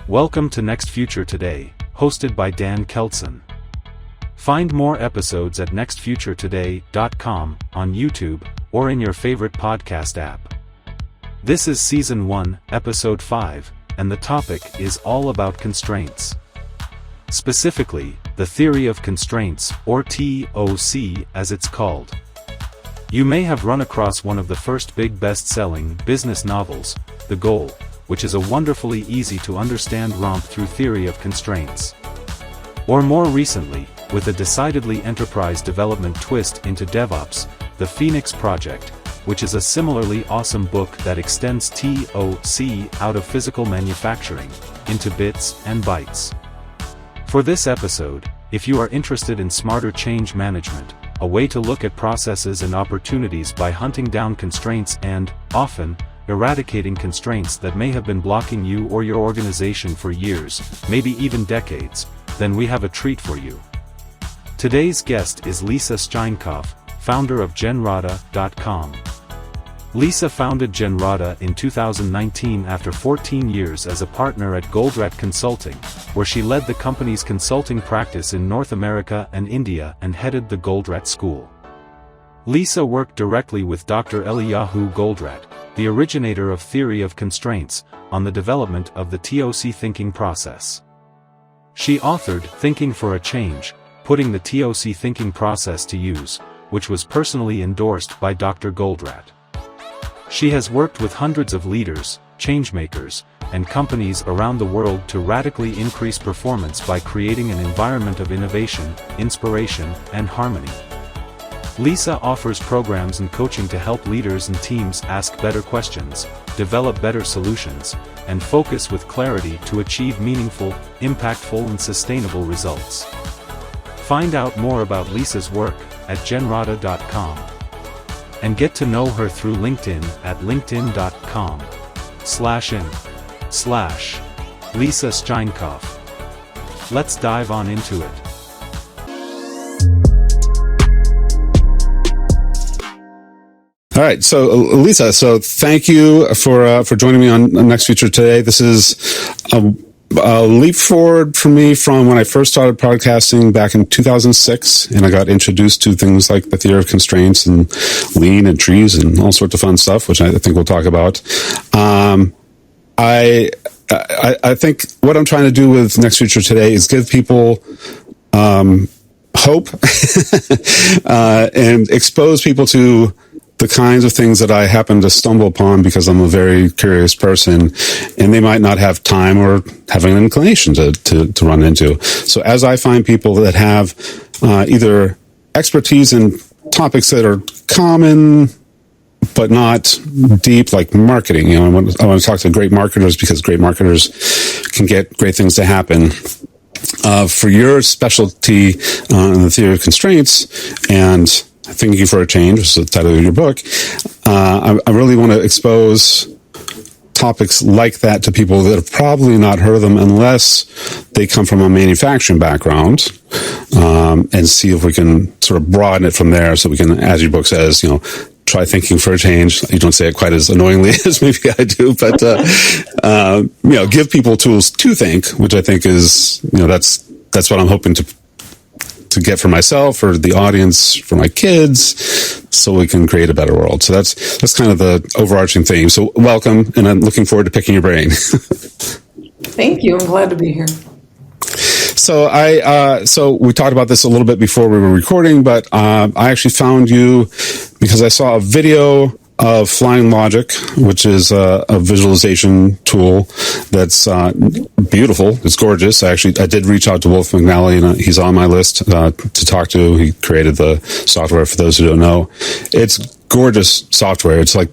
Welcome to NextFutureToday, hosted by Dan Keldsen. Find more episodes at nextfuturetoday.com, on YouTube, or in your favorite podcast app. This is Season 1, Episode 5, and the topic is all about constraints. Specifically, the theory of constraints, or TOC as it's called. You may have run across one of the first big best-selling business novels, The Goal, which is a wonderfully easy-to-understand romp through theory of constraints. Or more recently, with a decidedly enterprise development twist into DevOps, The Phoenix Project, which is a similarly awesome book that extends TOC out of physical manufacturing, into bits and bytes. For this episode, if you are interested in smarter change management, a way to look at processes and opportunities by hunting down constraints and, often, eradicating constraints that may have been blocking you or your organization for years, maybe even decades, then we have a treat for you. Today's guest is Lisa Scheinkopf, founder of Jenrada.com. Lisa founded Jenrada in 2019 after 14 years as a partner at Goldratt Consulting, where she led the company's consulting practice in North America and India and headed the Goldratt School. Lisa worked directly with Dr. Eliyahu Goldratt, the originator of theory of constraints, on the development of the TOC thinking process. She authored Thinking for a Change, Putting the TOC Thinking Process to Use, which was personally endorsed by Dr. Goldratt. She has worked with hundreds of leaders, changemakers, and companies around the world to radically increase performance by creating an environment of innovation, inspiration, and harmony. Lisa offers programs and coaching to help leaders and teams ask better questions, develop better solutions, and focus with clarity to achieve meaningful, impactful and sustainable results. Find out more about Lisa's work at jenrada.com. And get to know her through LinkedIn at linkedin.com/in/Lisa Scheinkopf. Let's dive on into it. All right, so Lisa, thank you for joining me on Next Future Today. This is a leap forward for me from when I first started podcasting back in 2006, and I got introduced to things like the theory of constraints and lean and trees and all sorts of fun stuff, which I think we'll talk about. I think what I'm trying to do with Next Future Today is give people hope and expose people to the kinds of things that I happen to stumble upon because I'm a very curious person, and they might not have time or have an inclination to run into. So as I find people that have either expertise in topics that are common but not deep, like marketing, I want to talk to great marketers because great marketers can get great things to happen. For your specialty in the theory of constraints and Thinking for a Change, which is the title of your book, I really want to expose topics like that to people that have probably not heard of them unless they come from a manufacturing background, and see if we can sort of broaden it from there so we can, as your book says, try thinking for a change. You don't say it quite as annoyingly as maybe I do, but, give people tools to think, which I think is, that's what I'm hoping to get for myself, for the audience, for my kids, so we can create a better world. So that's kind of the overarching theme. So welcome, and I'm looking forward to picking your brain. Thank you. I'm glad to be here. So so we talked about this a little bit before we were recording, but I actually found you because I saw a video of Flying Logic, which is a visualization tool that's beautiful. It's gorgeous. I did reach out to Wolf McNally, and he's on my list to talk to. He created the software, for those who don't know. It's gorgeous software. It's like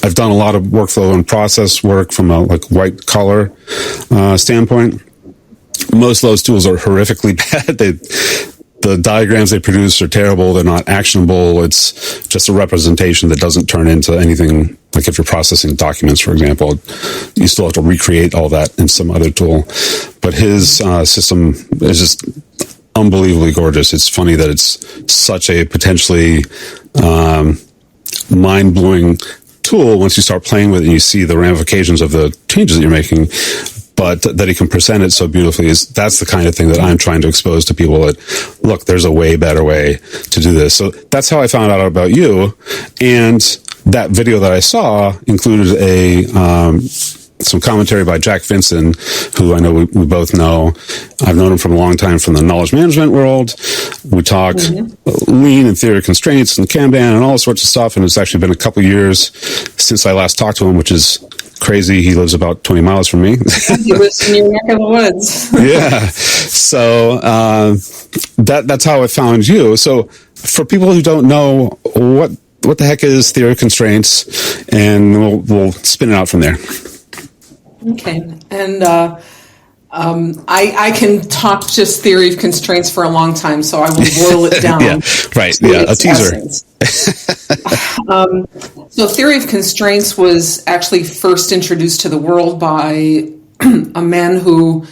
I've done a lot of workflow and process work from a white collar standpoint. Most of those tools are horrifically bad. The diagrams they produce are terrible. They're not actionable. It's just a representation that doesn't turn into anything. Like if you're processing documents, for example, you still have to recreate all that in some other tool. But his system is just unbelievably gorgeous. It's funny that it's such a potentially mind-blowing tool once you start playing with it and you see the ramifications of the changes that you're making. but that he can present it so beautifully. That's the kind of thing that I'm trying to expose to people, that, look, there's a way better way to do this. So that's how I found out about you. And that video that I saw included some commentary by Jack Vinson, who I know we both know. I've known him from a long time from the knowledge management world. We talked lean and theory of constraints and Kanban and all sorts of stuff. And it's actually been a couple years since I last talked to him, which is crazy. He lives about 20 miles from me. He lives in your neck of the woods. Yeah. So that's how I found you. So for people who don't know, what the heck is theory of constraints? And we'll spin it out from there. Okay, and I can talk just theory of constraints for a long time, so I will boil it down. Yeah, right. Yeah, a teaser. So theory of constraints was actually first introduced to the world by a man who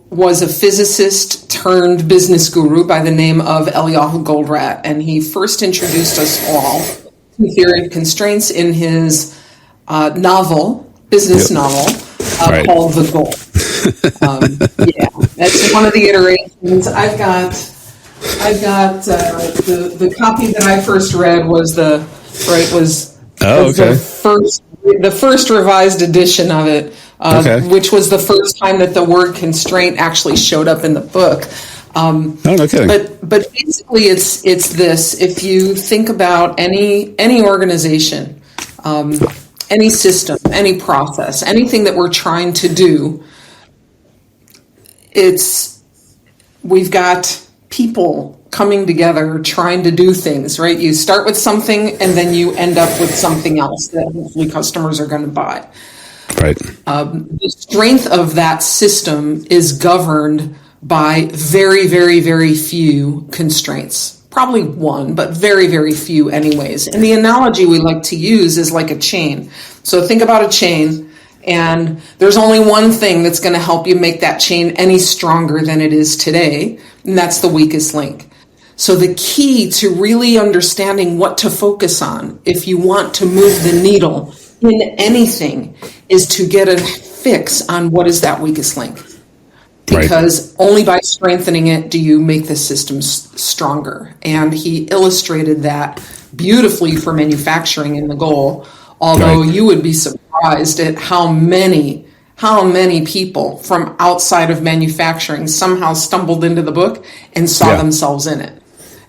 was a physicist turned business guru by the name of Eliyahu Goldratt, and he first introduced us all to theory of constraints in his business novel called The Goal. That's one of the iterations. I've got the copy that I first read was the first revised edition of it, which was the first time that the word constraint actually showed up in the book. No kidding. But basically, it's this: if you think about any organization. Any system, any process, anything that we're trying to do, we've got people coming together trying to do things, right? You start with something and then you end up with something else that hopefully customers are going to buy. Right. The strength of that system is governed by very, very, very few constraints. Probably one, but very, very few anyways. And the analogy we like to use is like a chain. So think about a chain, and there's only one thing that's going to help you make that chain any stronger than it is today, and that's the weakest link. So the key to really understanding what to focus on if you want to move the needle in anything is to get a fix on what is that weakest link. Because only by strengthening it do you make the system stronger. And he illustrated that beautifully for manufacturing in The Goal, although you would be surprised at how many people from outside of manufacturing somehow stumbled into the book and saw themselves in it.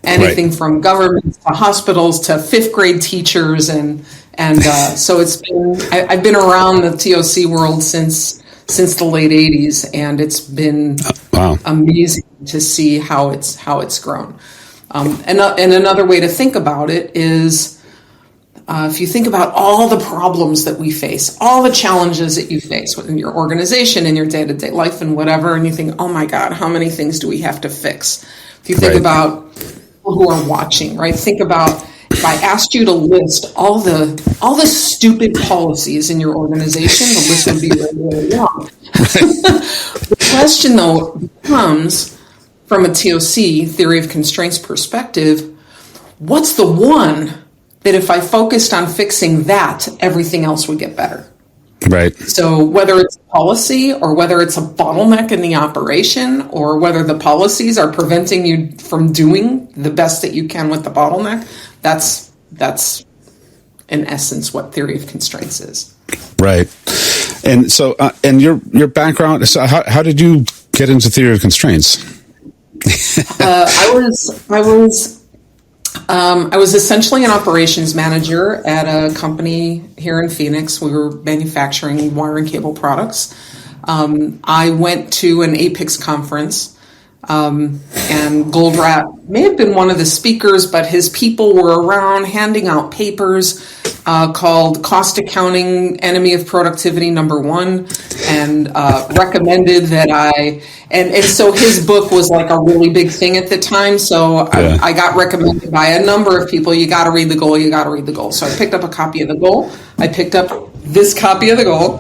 Anything from governments to hospitals to fifth grade teachers. And so it's been, I've been around the TOC world since the late 80s, and it's been amazing to see how it's grown. And another way to think about it is if you think about all the problems that we face, all the challenges that you face within your organization, in your day-to-day life and whatever, and you think, oh my God, how many things do we have to fix? If you think about people who are watching, right? Think about if I asked you to list all the stupid policies in your organization, the list would be really, really long. The question, though, becomes, from a TOC, theory of constraints perspective, what's the one that if I focused on fixing that, everything else would get better? Right. So whether it's policy or whether it's a bottleneck in the operation or whether the policies are preventing you from doing the best that you can with the bottleneck, that's in essence what theory of constraints is. Right. And so, and your background, so how did you get into theory of constraints? I was essentially an operations manager at a company here in Phoenix. We were manufacturing wire and cable products. I went to an APIX conference, and Goldratt may have been one of the speakers, but his people were around handing out papers called Cost Accounting, Enemy of Productivity #1, and recommended that and so his book was like a really big thing at the time. So I got recommended by a number of people, you got to read The Goal, you got to read The Goal. So I picked up a copy of The Goal. I picked up this copy of The Goal.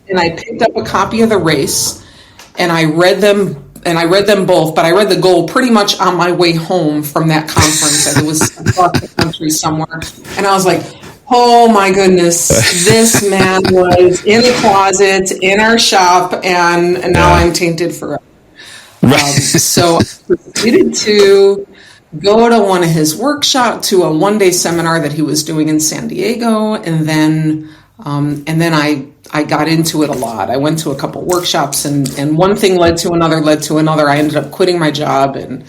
And I picked up a copy of The Race, and I read them both, but I read The Goal pretty much on my way home from that conference. I was across the country somewhere, and I was like, Oh my goodness. This man was in the closet in our shop, and now I'm tainted forever. So I proceeded to go to one of his workshops, to a one-day seminar that he was doing in San Diego, and then I got into it a lot. I went to a couple workshops, and one thing led to another. I ended up quitting my job, and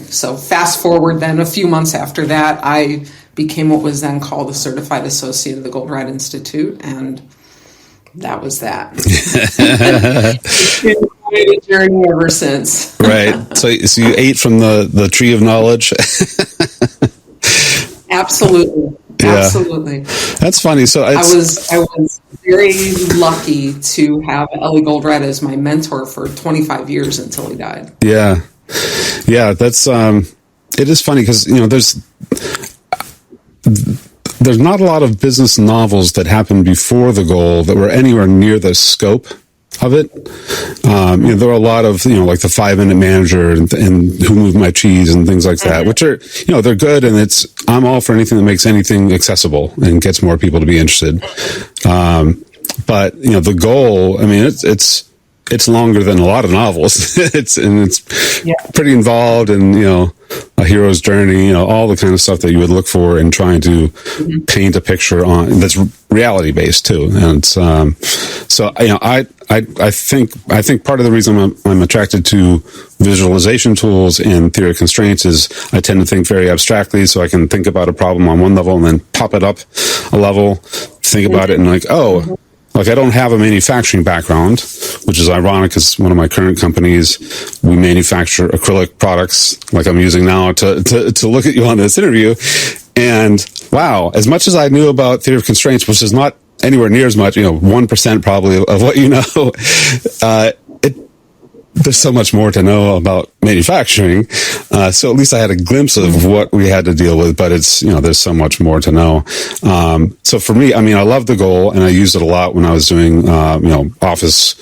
so fast forward then a few months after that, I became what was then called a certified associate of the Goldratt Institute, and that was that. It's been quite a journey ever since. Right. So you ate from the tree of knowledge. Absolutely. Yeah. Absolutely. That's funny. So I was very lucky to have Ellie Goldratt as my mentor for 25 years until he died. Yeah. Yeah. That's, it is funny because, there's not a lot of business novels that happened before the goal that were anywhere near the scope of it. There are a lot of, like the 5-Minute Manager and Who Moved My Cheese and things like that, which are, they're good. And I'm all for anything that makes anything accessible and gets more people to be interested. But, the goal, I mean, it's longer than a lot of novels. it's pretty involved, and, a hero's journey, all the kind of stuff that you would look for in trying to paint a picture on that's reality based too. And so I think part of the reason I'm attracted to visualization tools and theory of constraints is I tend to think very abstractly, so I can think about a problem on one level and then pop it up a level, think about it, and like I don't have a manufacturing background, which is ironic because one of my current companies, we manufacture acrylic products like I'm using now to look at you on this interview. And wow, as much as I knew about theory of constraints, which is not anywhere near as much, 1% probably of what you know, there's so much more to know about manufacturing. So at least I had a glimpse of what we had to deal with, but it's, there's so much more to know. So for me, I mean, I love the goal, and I used it a lot when I was doing, office,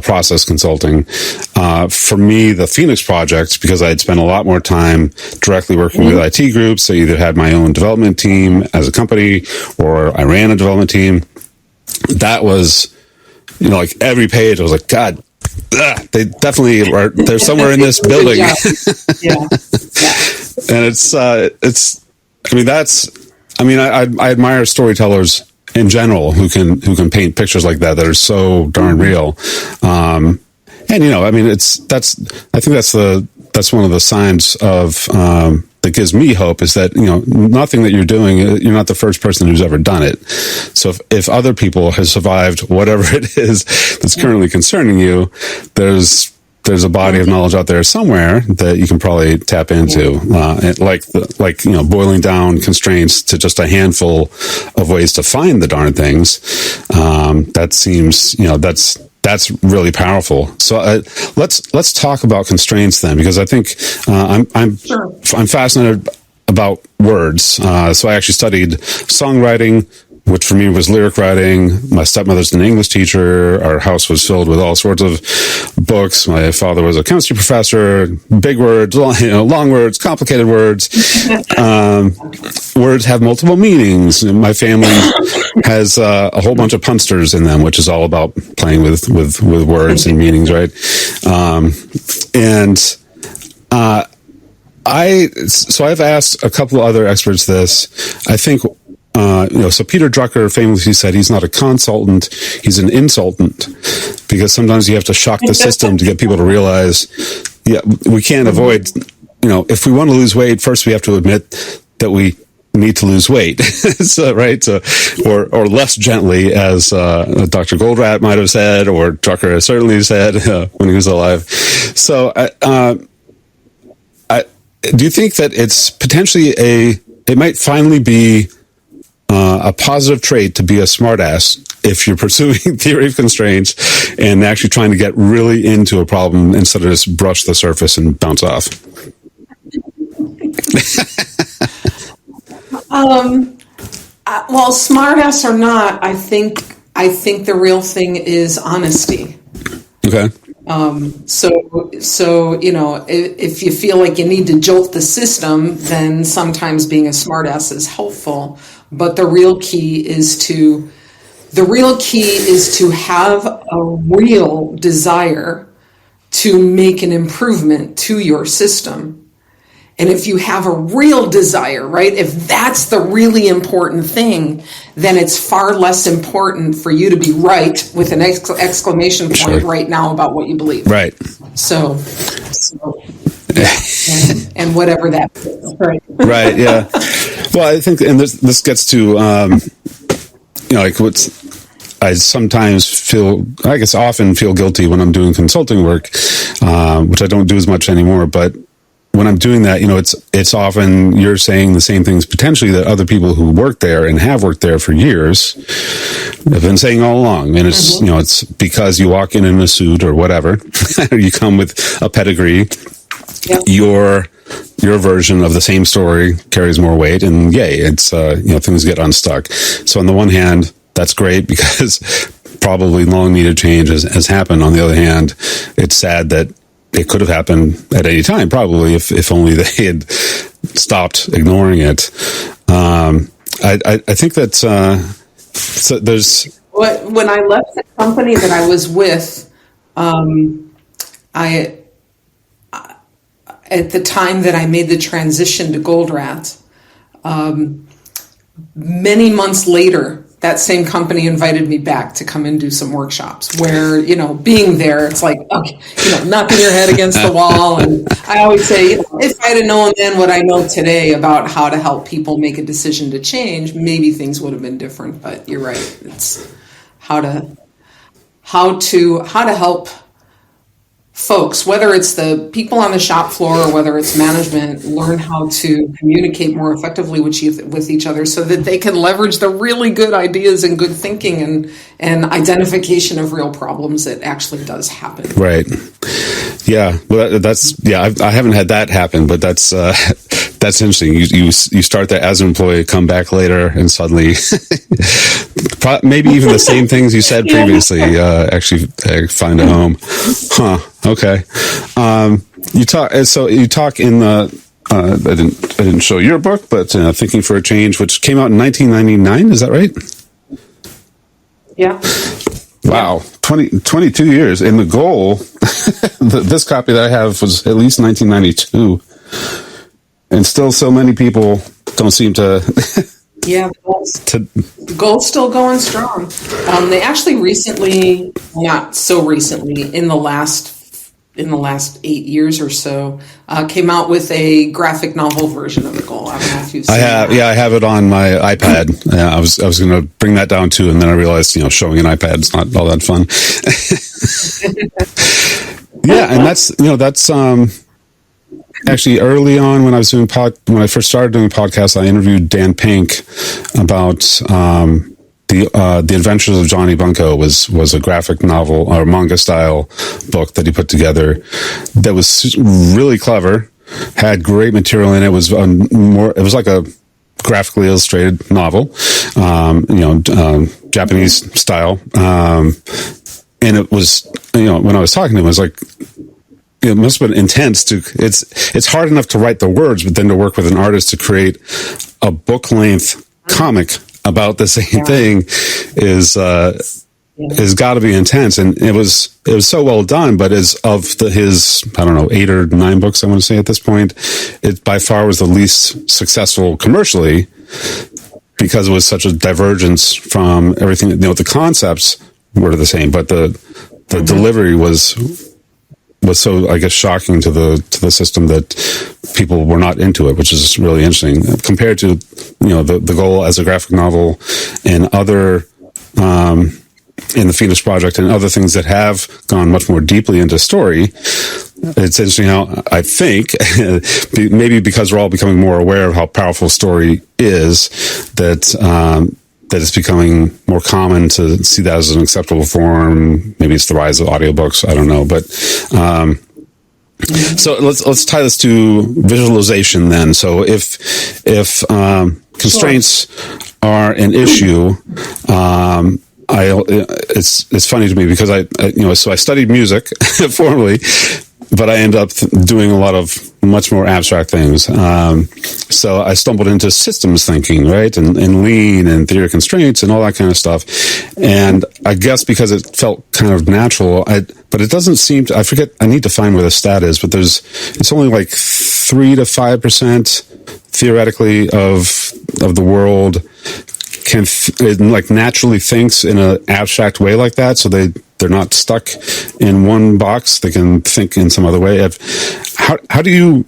process consulting. For me, the Phoenix project, because I had spent a lot more time directly working with IT groups. I either had my own development team as a company, or I ran a development team. That was, like every page I was like, God, they definitely are. They're somewhere in this building. Yeah. And I admire storytellers in general who can paint pictures like that are so darn real. And I think that's one of the signs of that gives me hope, is that nothing that you're doing, you're not the first person who's ever done it. So if other people have survived whatever it is that's currently concerning you, there's a body of knowledge out there somewhere that you can probably tap into, boiling down constraints to just a handful of ways to find the darn things. That seems that's really powerful. So let's talk about constraints then, because I think I'm fascinated about words. So I actually studied songwriting, which for me was lyric writing. My stepmother's an English teacher. Our house was filled with all sorts of books. My father was a chemistry professor. Big words, long words, complicated words. Words have multiple meanings. My family has a whole bunch of punsters in them, which is all about playing with words and meanings, right? So I've asked a couple of other experts this. I think, so Peter Drucker famously said he's not a consultant, he's an insultant, because sometimes you have to shock the system to get people to realize, we can't avoid, if we want to lose weight, first we have to admit that we need to lose weight. So, right. So, or less gently, as, Dr. Goldratt might have said, or Drucker has certainly said, when he was alive. So, do you think that it's potentially it might finally be a positive trait to be a smartass if you're pursuing theory of constraints and actually trying to get really into a problem instead of just brush the surface and bounce off? Well, smartass or not, I think the real thing is honesty. Okay. So if you feel like you need to jolt the system, then sometimes being a smartass is helpful. but the real key is to have a real desire to make an improvement to your system. And if you have a real desire, right, if that's the really important thing, then it's far less important for you to be right with an exclamation point Sure. right now about what you believe. Right. So yeah, and whatever that is, right? Right. Yeah. Well, I think, and this gets to, like I sometimes often feel guilty when I'm doing consulting work, which I don't do as much anymore, but when I'm doing that, it's often you're saying the same things potentially that other people who work there and have worked there for years have been saying all along. And it's, it's because you walk in a suit or whatever, or you come with a pedigree, Yep. your version of the same story carries more weight, and yay, it's, things get unstuck. So on the one hand, that's great because probably long needed change has happened. On the other hand, it's sad that it could have happened at any time, probably, if only they had stopped ignoring it. I think that so there's... When I left the company that I was with, at the time that I made the transition to Goldratt, many months later, that same company invited me back to come and do some workshops where, being there, it's like, okay, knocking your head against the wall. And I always say, if I'd have known then what I know today about how to help people make a decision to change, maybe things would have been different. But you're right. It's how to help folks, whether it's the people on the shop floor or whether it's management, learn how to communicate more effectively with each other so that they can leverage the really good ideas and good thinking and identification of real problems that actually does happen. Right. Yeah. Well, I haven't had that happen, but that's interesting. You start there as an employee, come back later, and suddenly maybe even the same things you said previously actually find a home. Huh. Okay. You talk in the I didn't show your book, but Thinking for a Change, which came out in 1999. Is that right? Yeah. Wow. 22 years. And the goal, this copy that I have was at least 1992. And still so many people don't seem to... Yeah, the goal's still going strong. They actually recently, not so recently, in the last 8 years or so, came out with a graphic novel version of the goal. I don't know if you've seen that. Yeah, I have it on my iPad. I was going to bring that down too, and then I realized, showing an iPad is not all that fun. Yeah, and that's actually early on when I was when I first started doing podcasts, I interviewed Dan Pink about the Adventures of Johnny Bunko was a graphic novel or manga style book that he put together that was really clever, had great material in it. It was like a graphically illustrated novel, Japanese style, and it was when I was talking to him, I was like, it must have been intense it's hard enough to write the words, but then to work with an artist to create a book length comic about the same thing is got to be intense. And it was so well done, but as of his, I don't know, 8 or 9 books, I want to say at this point, it by far was the least successful commercially because it was such a divergence from everything. The concepts were the same, but the delivery was so, I guess, shocking to the system that people were not into it, which is really interesting compared to, the goal as a graphic novel and other, in the Phoenix Project and other things that have gone much more deeply into story. It's interesting how I think maybe because we're all becoming more aware of how powerful story is that it's becoming more common to see that as an acceptable form. Maybe it's the rise of audiobooks. I don't know. But so let's tie this to visualization then. So if constraints are an issue, it's funny to me because so I studied music formerly, but I ended up doing a lot of much more abstract things. So I stumbled into systems thinking, right? And lean and theory of constraints and all that kind of stuff. And I guess because it felt kind of natural, but it doesn't seem to, I forget, I need to find where the stat is, but it's only like 3 to 5% theoretically of the world can like naturally thinks in an abstract way like that. So they're not stuck in one box. They can think in some other way. How do you,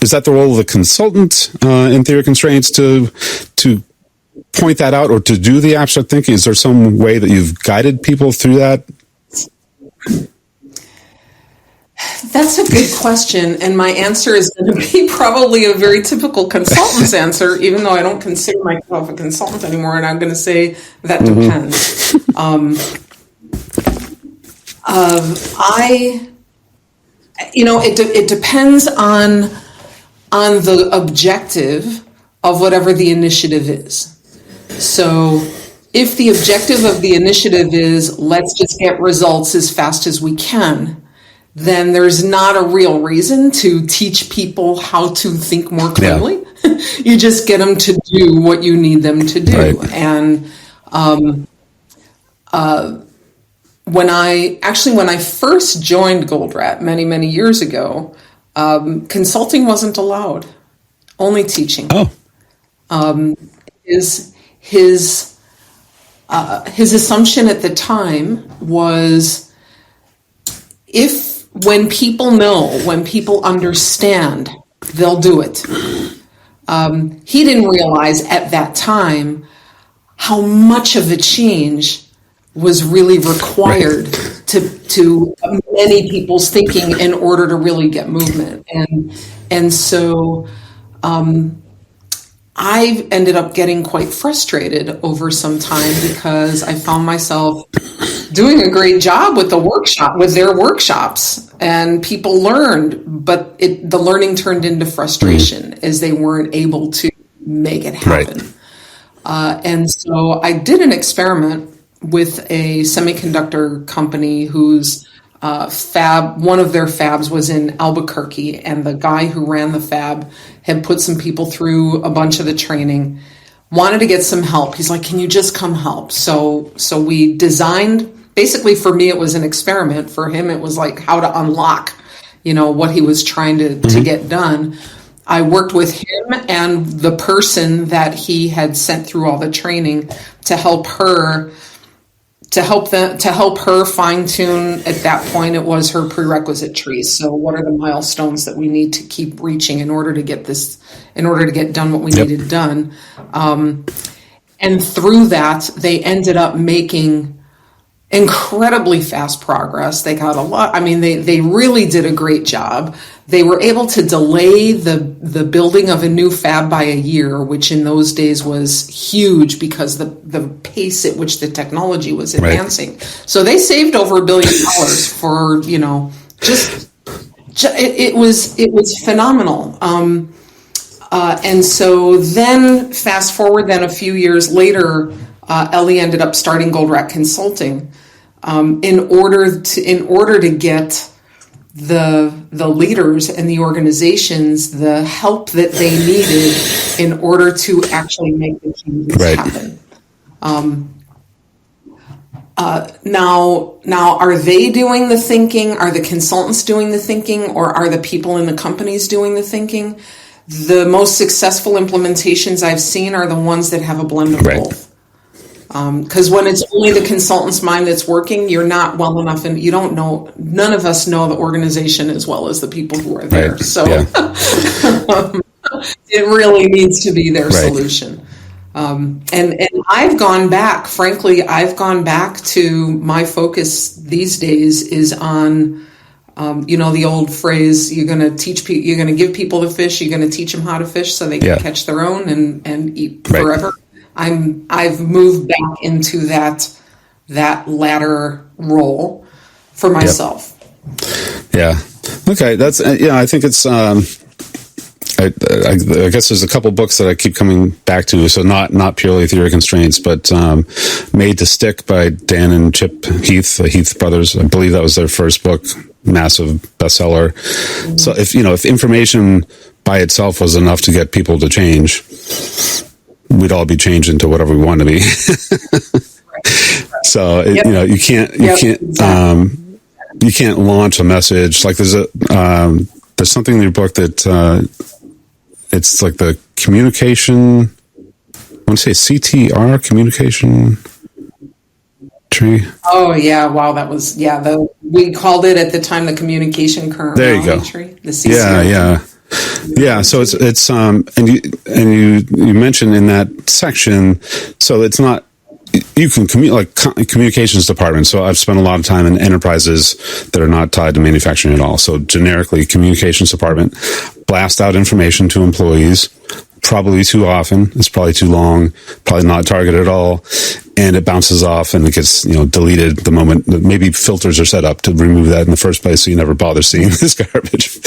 is that the role of the consultant in theory of constraints to point that out or to do the abstract thinking? Is there some way that you've guided people through that? That's a good question, and my answer is going to be probably a very typical consultant's answer, even though I don't consider myself a consultant anymore, and I'm going to say that depends. It depends on the objective of whatever the initiative is. So if the objective of the initiative is let's just get results as fast as we can, then there's not a real reason to teach people how to think more clearly. Yeah. You just get them to do what you need them to do. Right. And when I first joined Goldratt many, many years ago, consulting wasn't allowed, only teaching. His assumption at the time was when people know, when people understand, they'll do it. He didn't realize at that time how much of a change was really required to many people's thinking in order to really get movement. And so I ended up getting quite frustrated over some time because I found myself doing a great job with their workshops, and people learned, but the learning turned into frustration as they weren't able to make it happen. Right. And so I did an experiment with a semiconductor company whose one of their fabs was in Albuquerque, and the guy who ran the fab had put some people through a bunch of the training, wanted to get some help. He's like, can you just come help? So we designed, basically for me it was an experiment. For him it was like how to unlock, what he was trying to get done. I worked with him and the person that he had sent through all the training to help her fine tune. At that point, it was her prerequisite trees. So what are the milestones that we need to keep reaching in order to get done what we needed done? And through that, they ended up making incredibly fast progress. They got a lot. I mean, they really did a great job. They were able to delay the building of a new fab by a year, which in those days was huge because the pace at which the technology was advancing. Right. So they saved over $1 billion for, it was phenomenal. And so then fast forward then a few years later, Ellie ended up starting Goldratt Consulting in order to get the leaders and the organizations the help that they needed in order to actually make the changes happen. Now, are they doing the thinking? Are the consultants doing the thinking? Or are the people in the companies doing the thinking? The most successful implementations I've seen are the ones that have a blend of both. Because when it's only the consultant's mind that's working, you're not well enough, and you don't know. None of us know the organization as well as the people who are there. Right. So it really needs to be their solution. And I've gone back. Frankly, I've gone back to my focus these days is on, the old phrase: you're going to give people the fish, you're going to teach them how to fish so they can catch their own and eat forever. I've moved back into that latter role for myself. Yeah. Okay. That's, I think it's, I guess there's a couple books that I keep coming back to. So not purely theory of constraints, but Made to Stick by Dan and Chip Heath, the Heath brothers. I believe that was their first book, massive bestseller. Mm-hmm. So if information by itself was enough to get people to change, we'd all be changed into whatever we want to be. So you can't launch a message like there's something in your book that it's like the communication. I want to say CTR, communication tree. Oh yeah, wow, that was we called it at the time the communication current. There you go. Tree, the CCR. Yeah. So it's and you mentioned in that section. So it's not. You can communications department. So I've spent a lot of time in enterprises that are not tied to manufacturing at all. So generically, communications department blast out information to employees, probably too often. It's probably too long, probably not targeted at all. And it bounces off and it gets, deleted the moment. Maybe filters are set up to remove that in the first place, so you never bother seeing this garbage.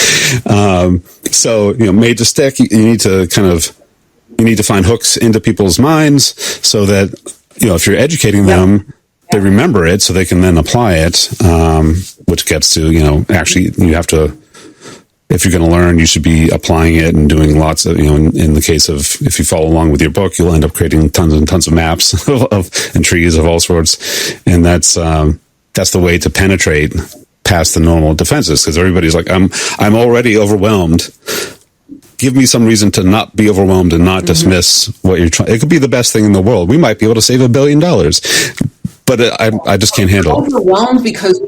So Made to Stick, you need to find hooks into people's minds so that, if you're educating them, they remember it so they can then apply it, which gets to, actually you have to, if you're going to learn, you should be applying it and doing lots of, in the case of, if you follow along with your book, you'll end up creating tons and tons of maps and trees of all sorts. And that's the way to penetrate past the normal defenses, because everybody's like, I'm already overwhelmed. Give me some reason to not be overwhelmed and not dismiss what you're trying. It could be the best thing in the world. We might be able to save $1 billion, but I just can't handle it. Overwhelmed because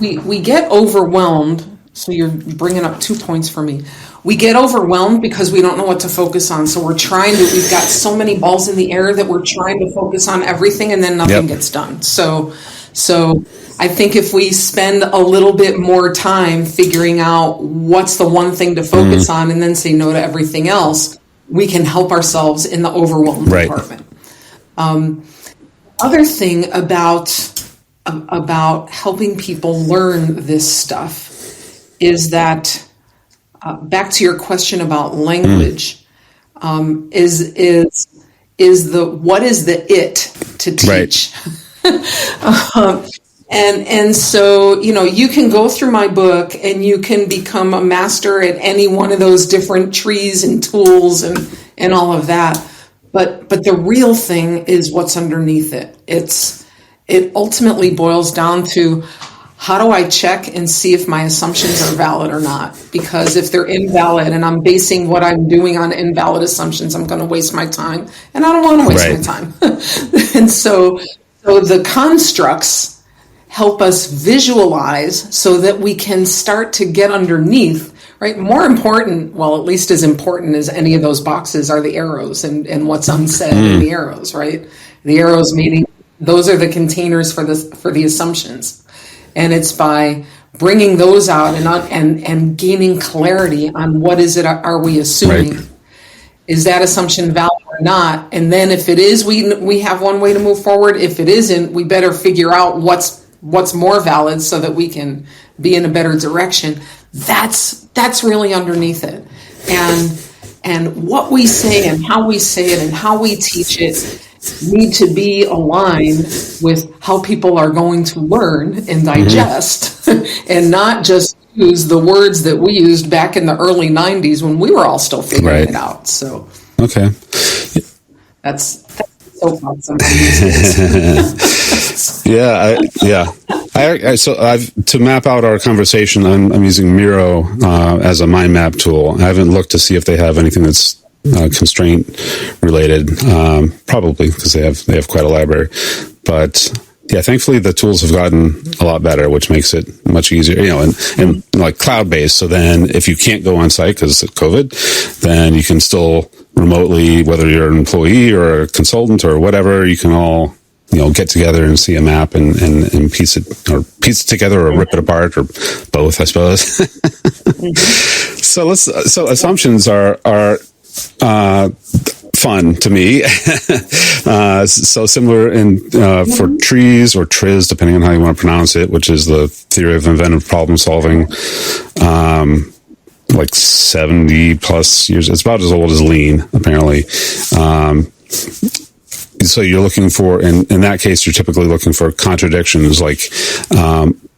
we get overwhelmed. So you're bringing up 2 points for me. We get overwhelmed because we don't know what to focus on. So we've got so many balls in the air that we're trying to focus on everything and then nothing gets done. So I think if we spend a little bit more time figuring out what's the one thing to focus on and then say no to everything else, we can help ourselves in the overwhelmed department. Other thing about helping people learn this stuff is that back to your question about language, is what is the it to teach? Right. And so, you can go through my book and you can become a master at any one of those different trees and tools and all of that. But the real thing is what's underneath it. It ultimately boils down to, how do I check and see if my assumptions are valid or not? Because if they're invalid and I'm basing what I'm doing on invalid assumptions, I'm going to waste my time, and I don't want to waste my time. And so the constructs help us visualize so that we can start to get underneath, right? More important, well, at least as important as any of those boxes are the arrows and what's unsaid in the arrows, right? The arrows meaning those are the containers for the assumptions. And it's by bringing those out and gaining clarity on what is it are we assuming. Right. Is that assumption valid or not? And then if it is, we have one way to move forward. If it isn't, we better figure out what's more valid so that we can be in a better direction. That's really underneath it. And what we say and how we say it and how we teach it need to be aligned with how people are going to learn and digest and not just use the words that we used back in the early 90s when we were all still figuring it out. So okay, that's so awesome. So to map out our conversation, I'm using Miro as a mind map tool. I haven't looked to see if they have anything that's constraint related, probably because they have quite a library. But yeah, thankfully the tools have gotten a lot better, which makes it much easier, and like cloud based. So then if you can't go on site because of COVID, then you can still remotely, whether you're an employee or a consultant or whatever, you can all get together and see a map and piece it together or rip it apart or both, I suppose. So assumptions are fun to me. So similar for trees or TRIZ, depending on how you want to pronounce it, which is the theory of inventive problem solving. like 70 plus years. It's about as old as Lean, apparently. So you're looking for, in that case, you're typically looking for contradictions. Like,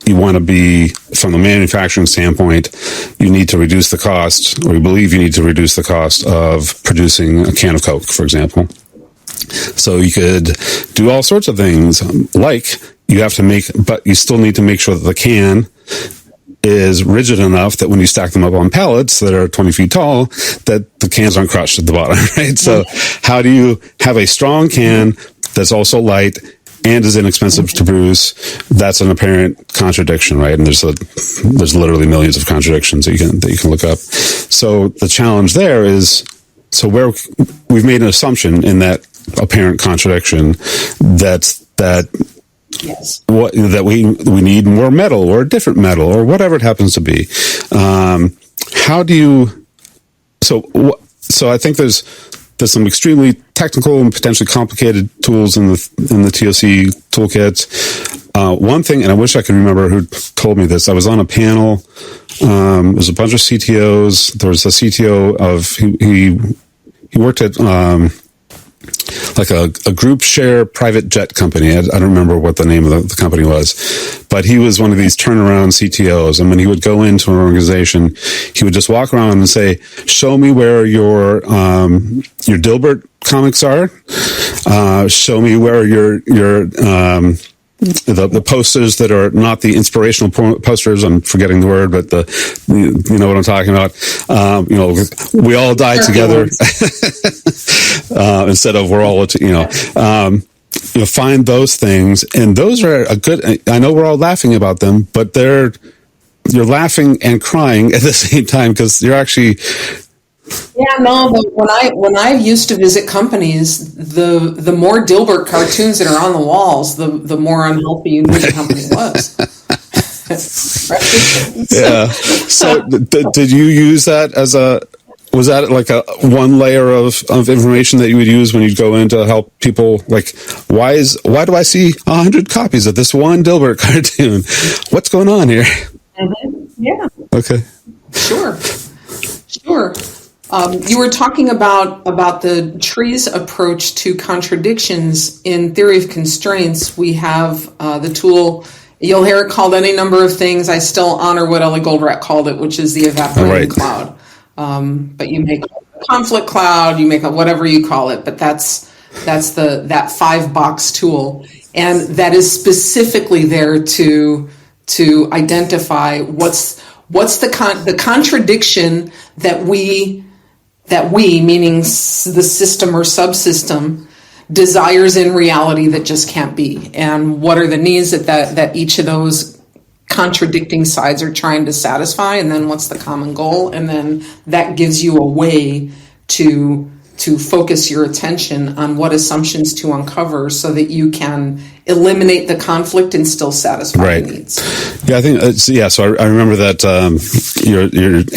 you want to be, from the manufacturing standpoint, you need to reduce the cost, or you believe you need to reduce the cost of producing a can of Coke, for example. So you could do all sorts of things, like you have to make, but you still need to make sure that the can is rigid enough that when you stack them up on pallets that are 20 feet tall, that the cans aren't crushed at the bottom, right? So how do you have a strong can that's also light and is inexpensive to produce? That's an apparent contradiction, right? And there's literally millions of contradictions that you can look up. So the challenge there is, so where we've made an assumption in that apparent contradiction that we need more metal or a different metal or whatever it happens to be. How do you? So I think there's some extremely technical and potentially complicated tools in the TOC toolkit. One thing, and I wish I could remember who told me this. I was on a panel. There's a bunch of CTOs. There was a CTO of he worked at like a group share private jet company. I don't remember what the name of the company was, but he was one of these turnaround CTOs. And when he would go into an organization, he would just walk around and say, "Show me where your Dilbert comics are. Show me where your the posters that are not the inspirational posters." I'm forgetting the word, but you know what I'm talking about. We all die together instead of we're all, find those things. And those are a good, I know we're all laughing about them, but you're laughing and crying at the same time because you're actually, yeah, no, but when I used to visit companies, the more Dilbert cartoons that are on the walls, the more unhealthy you knew the company was. Right? Yeah. So did you use that was that like a one layer of information that you would use when you'd go in to help people? Like, why do I see 100 copies of this one Dilbert cartoon? What's going on here? Mm-hmm. Yeah. Okay. Sure. You were talking about the tree's approach to contradictions. In theory of constraints, we have the tool, you'll hear it called any number of things. I still honor what Ellie Goldratt called it, which is the evaporating cloud. But you make a conflict cloud, you make a whatever you call it, but that's that 5-box tool. And that is specifically there to identify what's the contradiction that we, meaning the system or subsystem, desires in reality that just can't be, and what are the needs that each of those contradicting sides are trying to satisfy, and then what's the common goal, and then that gives you a way to focus your attention on what assumptions to uncover so that you can eliminate the conflict and still satify the needs. Yeah, I think so I remember that your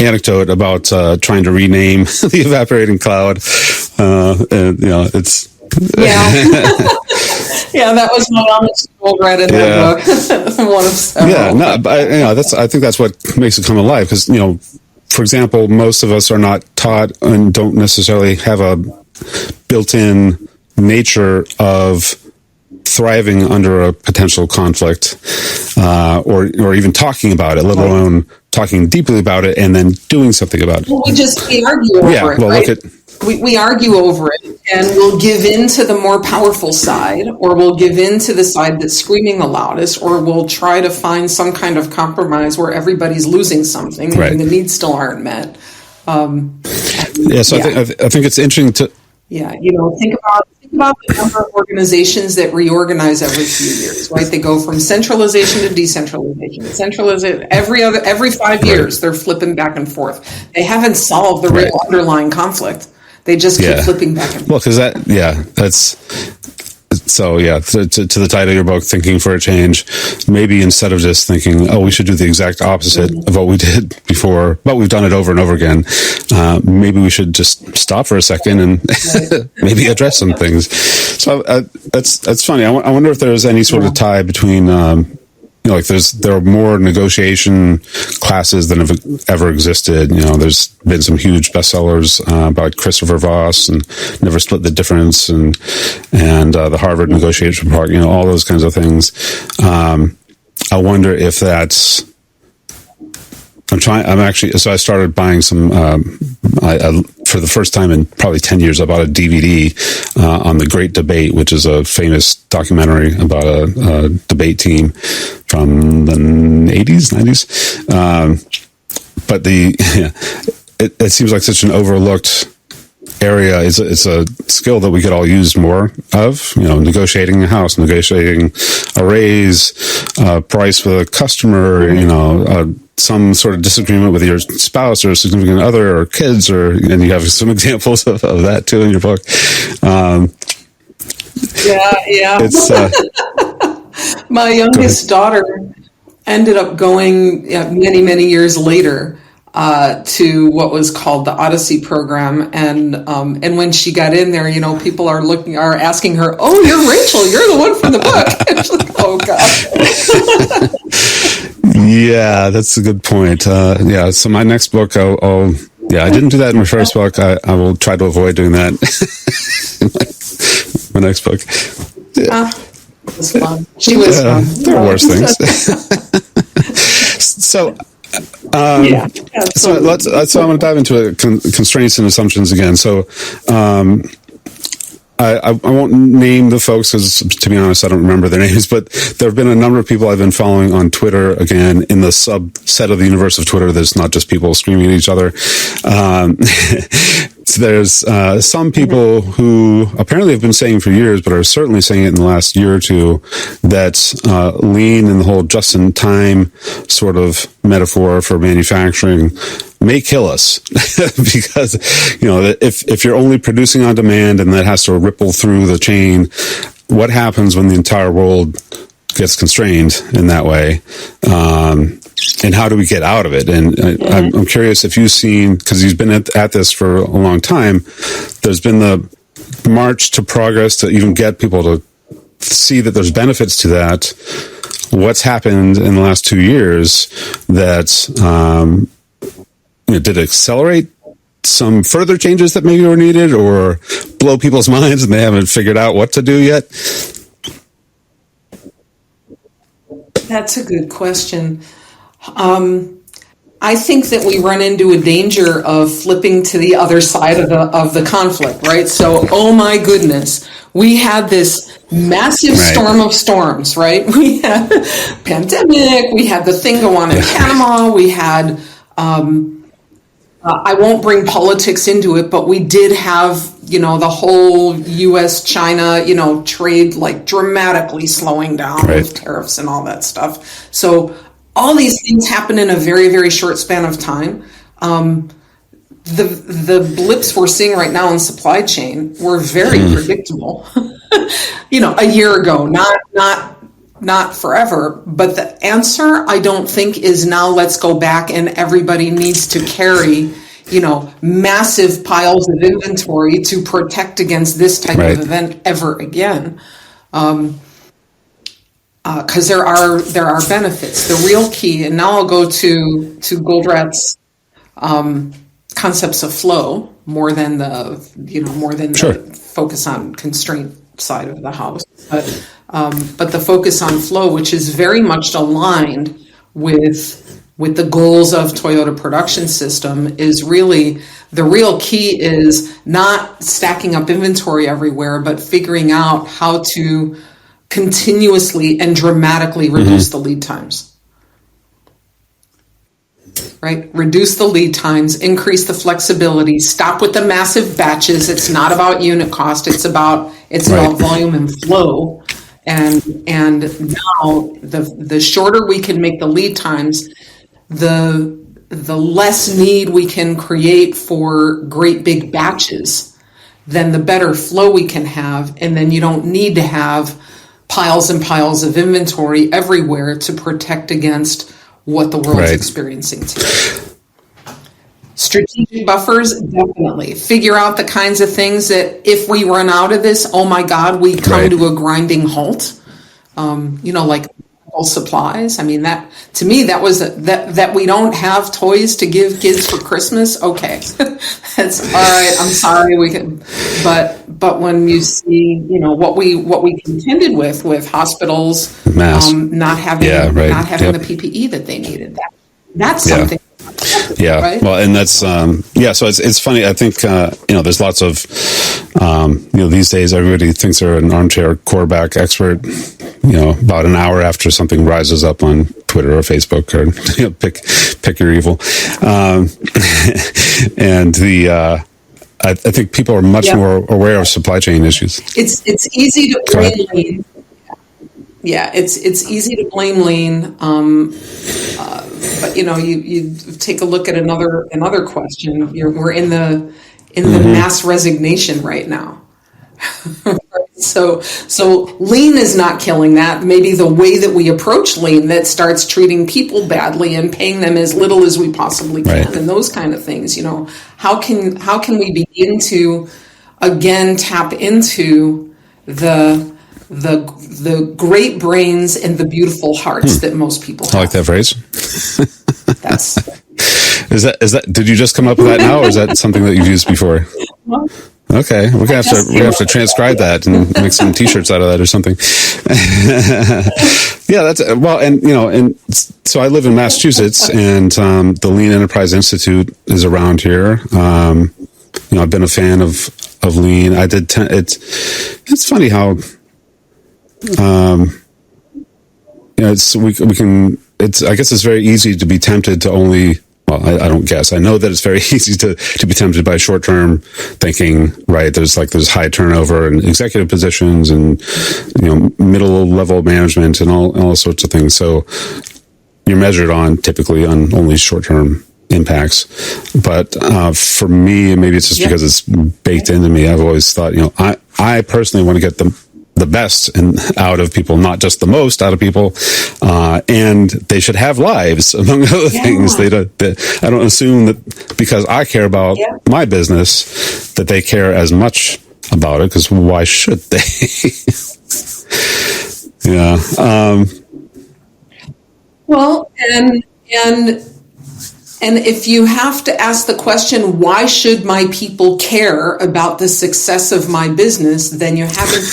anecdote about trying to rename the evaporating cloud. It's yeah, that was my honest Goldratt in that book. One of several. Yeah, no, but I think that's what makes it come alive because for example, most of us are not taught and don't necessarily have a built-in nature of thriving under a potential conflict, or even talking about it, let alone talking deeply about it and then doing something about it. Well, we argue over it, right? We argue over it, and we'll give in to the more powerful side, or we'll give in to the side that's screaming the loudest, or we'll try to find some kind of compromise where everybody's losing something and the needs still aren't met. I think it's interesting to. Yeah, think about the number of organizations that reorganize every few years, right? They go from centralization to decentralization. Centralization every 5 years, they're flipping back and forth. They haven't solved the real underlying conflict. They just keep flipping back and forth. Well, because to the title of your book, Thinking for a Change, maybe instead of just thinking, we should do the exact opposite of what we did before, but we've done it over and over again, maybe we should just stop for a second and maybe address some things. So that's funny. I wonder if there's any sort of tie between like there are more negotiation classes than have ever existed. There's been some huge bestsellers by Christopher Voss and Never Split the Difference and the Harvard Negotiation Part, all those kinds of things. I wonder if that's, so I started buying some, for the first time in probably 10 years, I bought a DVD on The Great Debate, which is a famous documentary about a debate team from the 80s, 90s. But it seems like such an overlooked area. It's a skill that we could all use more of, negotiating a house, negotiating a raise, price with a customer, some sort of disagreement with your spouse or significant other or kids, and you have some examples of that too in your book. Yeah. It's my youngest daughter ended up going many, many years later to what was called the Odyssey program, and when she got in there, people are asking her, "Oh, you're Rachel, you're the one from the book." And she's like, "Oh God." Yeah, that's a good point. So my next book, I didn't do that in my first book. I will try to avoid doing that in my next book. It was fun. She was fun. There are worse things. So, so I'm going to dive into constraints and assumptions again. So, I won't name the folks because, to be honest, I don't remember their names, but there have been a number of people I've been following on Twitter, again, in the subset of the universe of Twitter that's not just people screaming at each other. There's some people who apparently have been saying for years, but are certainly saying it in the last year or two, that lean and the whole just-in-time sort of metaphor for manufacturing may kill us because, if you're only producing on demand and that has to ripple through the chain, what happens when the entire world gets constrained in that way? And how do we get out of it? And I'm curious if you've seen, because you've been at this for a long time, there's been the march to progress to even get people to see that there's benefits to that. What's happened in the last 2 years that did it accelerate some further changes that maybe were needed, or blow people's minds and they haven't figured out what to do yet? That's a good question. I think that we run into a danger of flipping to the other side of the conflict, right? So, oh my goodness, we had this massive storm of storms, right? We had pandemic, we had the thing go on in Panama, we had, I won't bring politics into it, but we did have, the whole U.S.-China, trade like dramatically slowing down with tariffs and all that stuff. So all these things happen in a very, very short span of time. The blips we're seeing right now in supply chain were very predictable, a year ago, not forever. But the answer, I don't think, is now let's go back and everybody needs to carry, massive piles of inventory to protect against this type of event ever again. Because there are benefits. The real key, and now I'll go to Goldratt's concepts of flow more than the the focus on constraint side of the house, but the focus on flow, which is very much aligned with the goals of Toyota Production System, is really the real key is not stacking up inventory everywhere, but figuring out how to continuously and dramatically reduce the lead times. Right? Reduce the lead times, increase the flexibility, stop with the massive batches. It's not about unit cost. It's about volume and flow. And now the shorter we can make the lead times, the less need we can create for great big batches, then the better flow we can have. And then you don't need to have piles and piles of inventory everywhere to protect against what the world is experiencing today. Strategic buffers, definitely. Figure out the kinds of things that if we run out of this, oh my God, we come to a grinding halt. Like medical supplies. I mean, that to me, that was that we don't have toys to give kids for Christmas. Okay, that's all right. I'm sorry, we can, but when you see, what we contended with hospitals not having the PPE that they needed, that's something. Yeah. Right? Well, and that's, so it's funny. I think, there's lots of, these days everybody thinks they're an armchair quarterback expert, about an hour after something rises up on Twitter or Facebook or, pick your evil. And I think people are much more aware of supply chain issues. It's easy to blame lean. Yeah, it's easy to blame lean. But you take a look at another question. We're in the mass resignation right now. So lean is not killing that. Maybe the way that we approach lean that starts treating people badly and paying them as little as we possibly can, and those kind of things. How can we begin to again tap into the great brains and the beautiful hearts that most people have. I like that phrase. That's is that did you just come up with that now, or is that something that you've used before? Okay, we're gonna have to transcribe that and make some T-shirts out of that or something. Yeah, that's and so I live in Massachusetts, and the Lean Enterprise Institute is around here. I've been a fan of Lean. I did. It's funny how. I guess it's very easy to be tempted to only. Well, I don't guess. I know that it's very easy to be tempted by short-term thinking, right? There's high turnover in executive positions and, middle level management and all sorts of things. So you're measured typically on only short-term impacts. But, for me, maybe it's just because it's baked into me. I've always thought, I personally want to get the best out of people, not just the most out of people, and they should have lives, among other things. I don't assume that because I care about my business that they care as much about it, because why should they? Well, and if you have to ask the question, why should my people care about the success of my business, then you haven't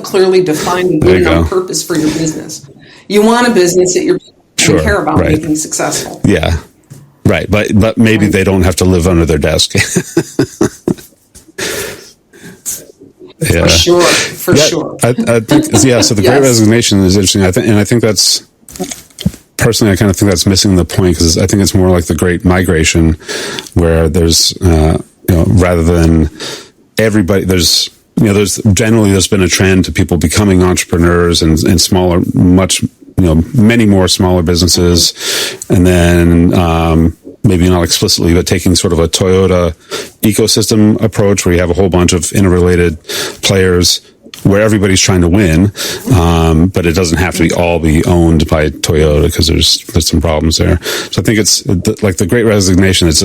clearly defined a good enough purpose for your business. You want a business that your people care about making successful. Yeah, right. But maybe they don't have to live under their desk. For sure. I think, so the Great Resignation is interesting. I think that's, personally, I kind of think that's missing the point, because I think it's more like the Great Migration, where there's, rather than everybody, there's been a trend to people becoming entrepreneurs and smaller, many more smaller businesses. And then, maybe not explicitly, but taking sort of a Toyota ecosystem approach, where you have a whole bunch of interrelated players where everybody's trying to win, but it doesn't have to all be owned by Toyota, because there's some problems there. So I think it's like the Great Resignation. It's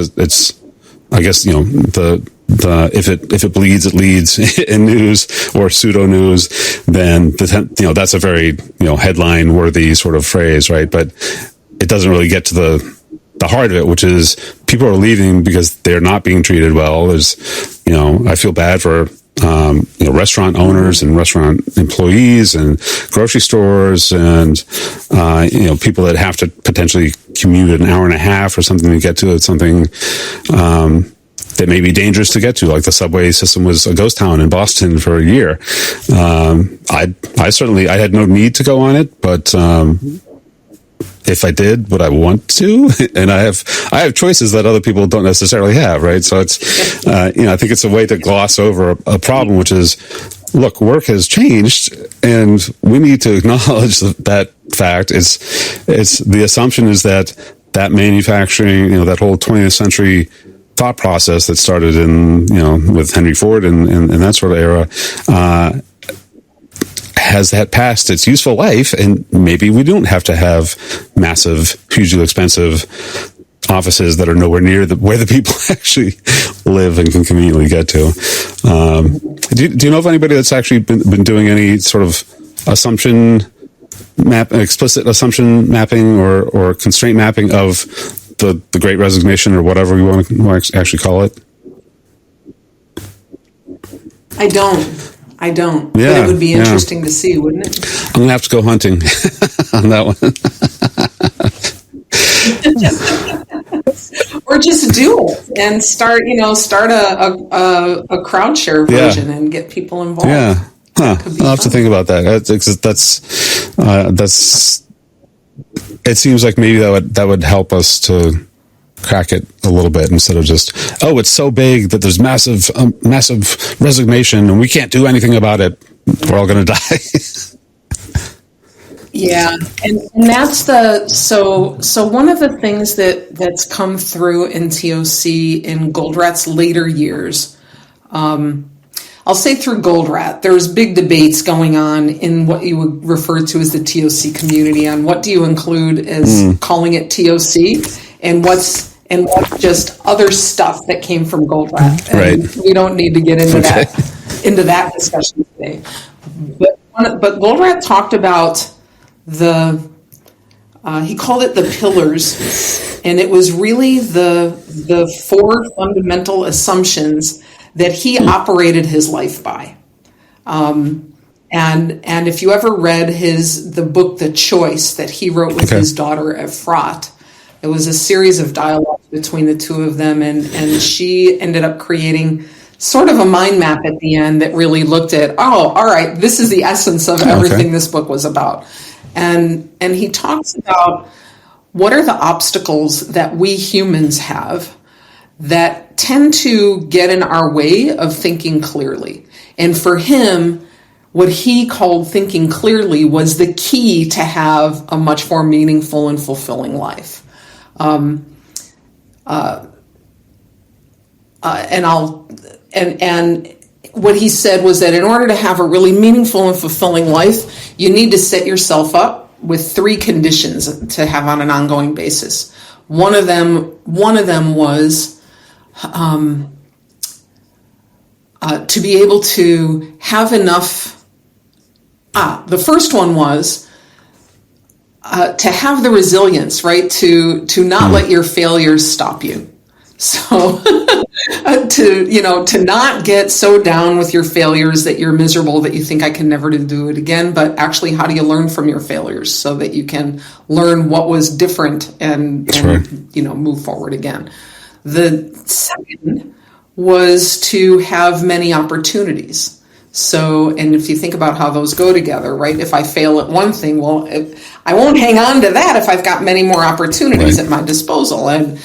I guess if it bleeds, it leads in news or pseudo news, then that's a very headline worthy sort of phrase, right? But it doesn't really get to the heart of it, which is people are leaving because they're not being treated well. There's I feel bad for restaurant owners and restaurant employees and grocery stores and, people that have to potentially commute an hour and a half or something to get to something, that may be dangerous to get to. Like the subway system was a ghost town in Boston for a year. I had no need to go on it, but, if I did, would I want to? And I have choices that other people don't necessarily have, right? So it's, I think it's a way to gloss over a problem, which is, look, work has changed, and we need to acknowledge that fact. It's the assumption is that manufacturing, that whole 20th century thought process that started with Henry Ford and that sort of era, has that passed its useful life, and maybe we don't have to have massive, hugely expensive offices that are nowhere near where the people actually live and can conveniently get to. Do you know of anybody that's actually been doing any sort of assumption explicit assumption mapping or constraint mapping of the Great Resignation or whatever we want to actually call it? I don't. Yeah, but it would be interesting to see, wouldn't it? I'm gonna have to go hunting on that one. Or just do it and start a crowd share version and get people involved. Yeah, I'll have to think about that. That's. It seems like maybe that would help us to crack it a little bit instead of just, it's so big that there's massive resignation and we can't do anything about it. We're all going to die. Yeah, and that's so one of the things that's come through in TOC in Goldratt's later years. I'll say through Goldratt, there's big debates going on in what you would refer to as the TOC community on what do you include as calling it TOC and what's just other stuff that came from Goldratt. And we don't need to get into that discussion today. But Goldratt talked about he called it the pillars, and it was really the 4 fundamental assumptions that he operated his life by. And if you ever read the book, The Choice, that he wrote with his daughter Efrat, it was a series of dialogues between the two of them, and she ended up creating sort of a mind map at the end that really looked at, all right, this is the essence of everything this book was about. And he talks about what are the obstacles that we humans have that tend to get in our way of thinking clearly. And for him, what he called thinking clearly was the key to have a much more meaningful and fulfilling life. And what he said was that in order to have a really meaningful and fulfilling life, you need to set yourself up with 3 conditions to have on an ongoing basis. One of them was to be able to have enough. The first one was to have the resilience, right? To not let your failures stop you. So to not get so down with your failures that you're miserable that you think I can never do it again, but actually how do you learn from your failures so that you can learn what was different and move forward again. The second was to have many opportunities. So, and if you think about how those go together, right? If I fail at one thing, I won't hang on to that if I've got many more opportunities at my disposal. And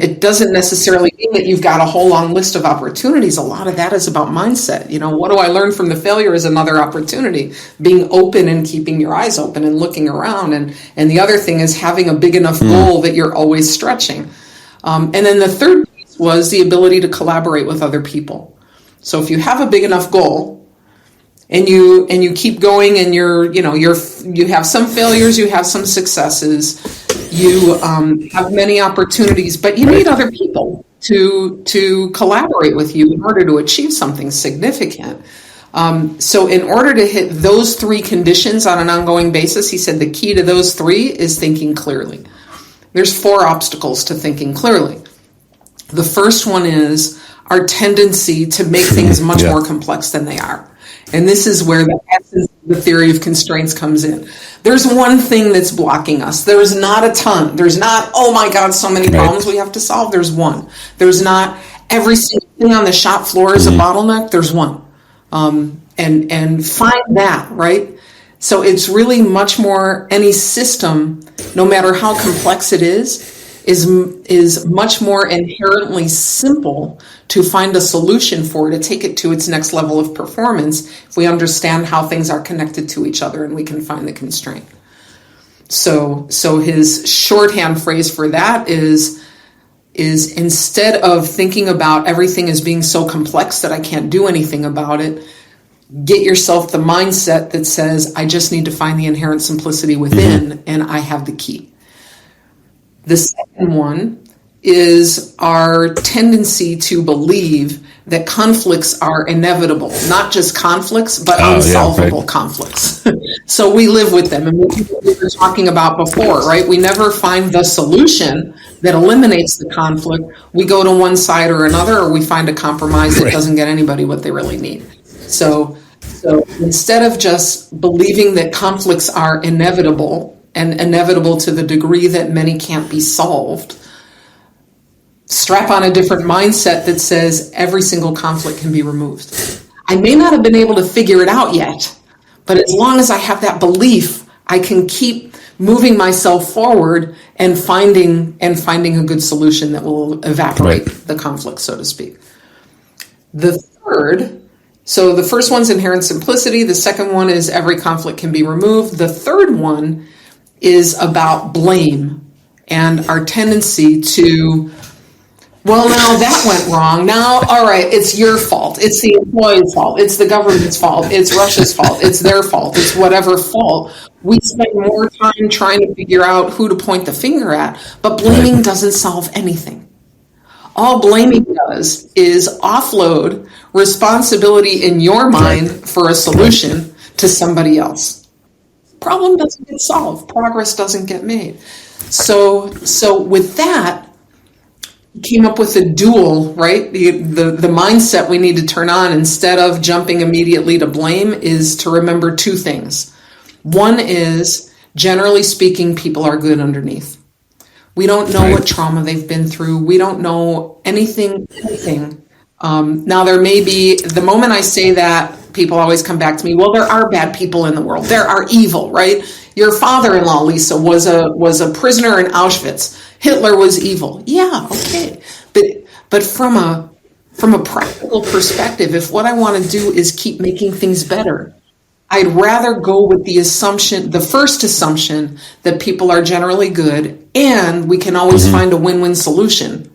it doesn't necessarily mean that you've got a whole long list of opportunities. A lot of that is about mindset. What do I learn from the failure is another opportunity, being open and keeping your eyes open and looking around. And the other thing is having a big enough goal that you're always stretching. And then the third piece was the ability to collaborate with other people. So if you have a big enough goal, and you keep going, and you have some failures, you have some successes, you have many opportunities, but you need other people to collaborate with you in order to achieve something significant. So in order to hit those 3 conditions on an ongoing basis, he said the key to those 3 is thinking clearly. There's 4 obstacles to thinking clearly. The first one is our tendency to make things much more complex than they are. And this is where the essence of the theory of constraints comes in. There's one thing that's blocking us. There's not a ton. There's not, oh my God, so many problems we have to solve. There's one. There's not every single thing on the shop floor is a bottleneck. There's one. And find that, right? So it's really much more, any system, no matter how complex it is much more inherently simple to find a solution for, to take it to its next level of performance if we understand how things are connected to each other and we can find the constraint. So his shorthand phrase for that is instead of thinking about everything as being so complex that I can't do anything about it, get yourself the mindset that says, I just need to find the inherent simplicity within, and I have the key. The second one is our tendency to believe that conflicts are inevitable, not just conflicts, but unsolvable conflicts. So we live with them. And what we were talking about before, right? We never find the solution that eliminates the conflict. We go to one side or another, or we find a compromise that doesn't get anybody what they really need. So instead of just believing that conflicts are inevitable, and inevitable to the degree that many can't be solved, strap on a different mindset that says every single conflict can be removed. I may not have been able to figure it out yet, but as long as I have that belief, I can keep moving myself forward and finding a good solution that will evaporate the conflict, so to speak. So the first one's inherent simplicity. The second one is every conflict can be removed. The third one is about blame and our tendency to, well, now that went wrong. Now, all right, it's your fault. It's the employee's fault. It's the government's fault. It's Russia's fault. It's their fault. It's whatever fault. We spend more time trying to figure out who to point the finger at, but blaming doesn't solve anything. All blaming does is offload responsibility in your mind for a solution to somebody else. Problem doesn't get solved. Progress doesn't get made. So with that, came up with a dual, right? The mindset we need to turn on instead of jumping immediately to blame is to remember two things. One is, generally speaking, people are good underneath. We don't know what trauma they've been through. We don't know anything. Now, there may be, the moment I say that, people always come back to me, well, there are bad people in the world. There are evil, right? Your father-in-law, Lisa, was a prisoner in Auschwitz. Hitler was evil. Yeah, okay. But from a practical perspective, if what I want to do is keep making things better, I'd rather go with the first assumption that people are generally good and we can always find a win-win solution,